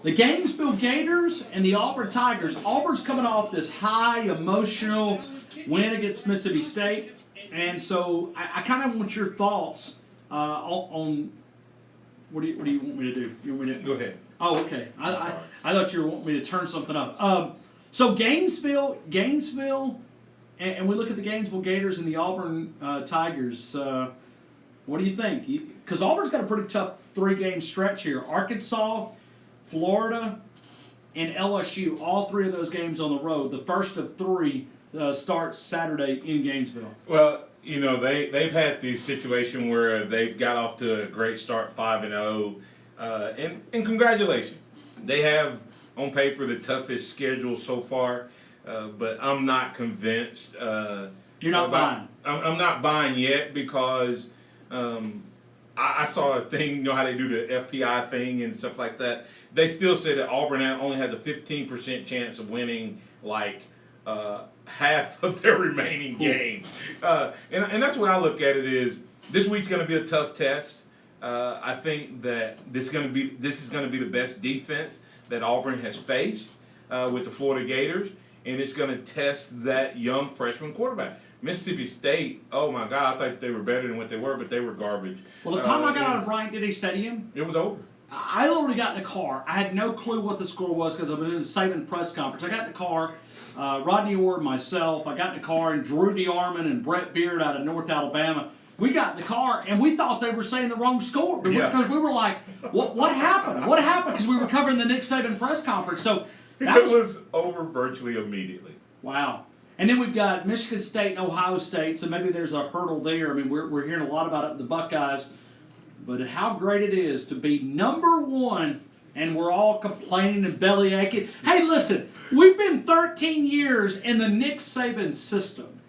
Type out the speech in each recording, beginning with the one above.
The Gainesville Gators and the Auburn Tigers. Auburn's coming off this high, emotional win against Mississippi State. And so I kind of want your thoughts on what do you want me to do? You want me to Go ahead. Oh, okay. I thought you were wanting me to turn something up. So Gainesville, and we look at the Gainesville Gators and the Auburn Tigers. What do you think? Because Auburn's got a pretty tough 3-game stretch here. Arkansas, Florida, and LSU. All 3 of those games on the road. The first of 3 starts Saturday in Gainesville. Well, you know, they've had the situation where they've got off to a great start, 5-0, and congratulations. They have on paper the toughest schedule so far, but I'm not convinced. You're not buying. I'm not buying yet because I saw a thing, you know how they do the FPI thing and stuff like that. They still say that Auburn only has a 15% chance of winning half of their remaining games. And that's the way I look at it is this week's going to be a tough test. I think that this is going to be the best defense that Auburn has faced with the Florida Gators, and it's going to test that young freshman quarterback. Mississippi State, oh my God, I thought they were better than what they were, but they were garbage. Well, the time I got out of Bryant-Denny Stadium, it was over. I literally got in the car. I had no clue what the score was because I've been in the Saban press conference. I got in the car, Rodney Orr, myself. I got in the car, and Drew DeArmond and Brett Beard out of North Alabama. We got in the car, and we thought they were saying the wrong score because we were like, what happened? What happened? Because we were covering the Nick Saban press conference. So that was over virtually immediately. Wow. And then we've got Michigan State and Ohio State, so maybe there's a hurdle there. I mean, we're hearing a lot about it, the Buckeyes. But how great it is to be number 1, and we're all complaining and belly aching. Hey, listen, we've been 13 years in the Nick Saban system.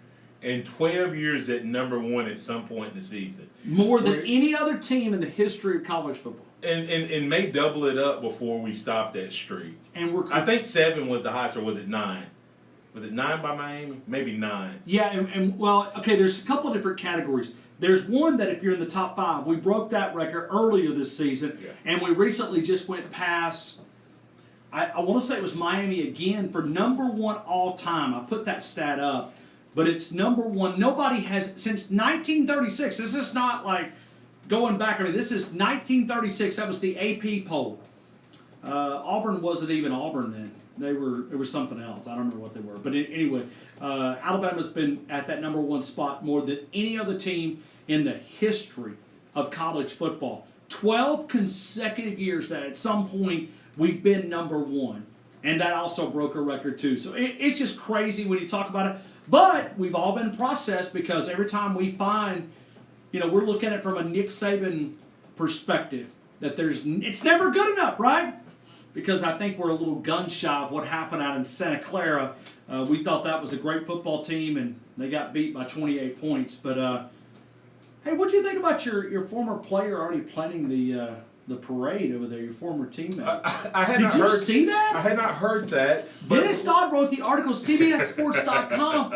And 12 years at number 1 at some point in the season. More than any other team in the history of college football. And may double it up before we stop that streak. And I think 7 was the highest, or was it 9? Was it 9 by Miami? Maybe 9. Yeah, and well, okay, there's a couple of different categories. There's one that if you're in the top 5, we broke that record earlier this season, and we recently just went past, I want to say it was Miami again for number 1 all time. I put that stat up, but it's number 1. Nobody has, since 1936, this is not like going back, I mean, this is 1936. That was the AP poll. Auburn wasn't even Auburn then. It was something else. I don't remember what they were. But anyway, Alabama's been at that number 1 spot more than any other team in the history of college football. 12 consecutive years that at some point we've been number 1. And that also broke a record too. So it's just crazy when you talk about it. But we've all been processed because every time we find, we're looking at it from a Nick Saban perspective, that it's never good enough, right? Because I think we're a little gun shy of what happened out in Santa Clara. We thought that was a great football team, and they got beat by 28 points. But, hey, what do you think about your former player already planning the parade over there, your former teammate? Did you see that? I had not heard that. Dennis Dodd wrote the article, CBSSports.com.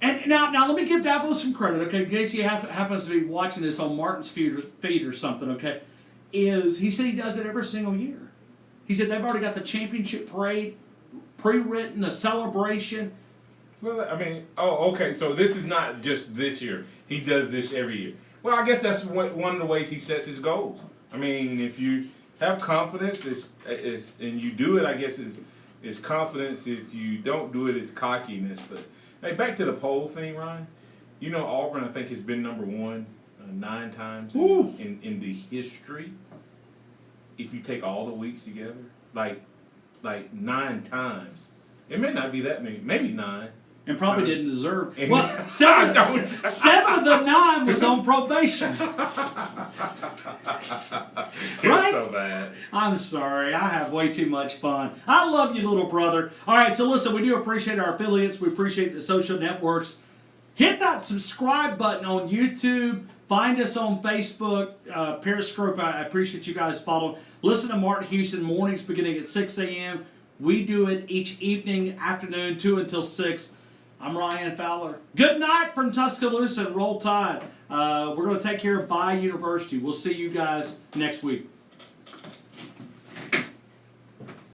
And now let me give Dabo some credit, okay, in case he happens to be watching this on Martin's feed or something, okay, he said he does it every single year. He said they've already got the championship parade pre-written, the celebration. Well, I mean, okay, so this is not just this year. He does this every year. Well, I guess that's one of the ways he sets his goals. I mean, if you have confidence, and you do it, I guess it's confidence. If you don't do it, it's cockiness. But hey, back to the poll thing, Ryan. Auburn, I think, has been number 1 9 times in the history. If you take all the weeks together, like 9 times, it may not be that many, maybe 9. And probably didn't deserve. Well, 7 of the 9 was on probation. Right? So bad. I'm sorry. I have way too much fun. I love you, little brother. All right, so listen, we do appreciate our affiliates. We appreciate the social networks. Hit that subscribe button on YouTube. Find us on Facebook, Periscope. I appreciate you guys following. Listen to Martin Houston mornings beginning at 6 a.m. We do it each evening, afternoon, 2 until 6. I'm Ryan Fowler. Good night from Tuscaloosa and Roll Tide. We're going to take care of Bayou University. We'll see you guys next week.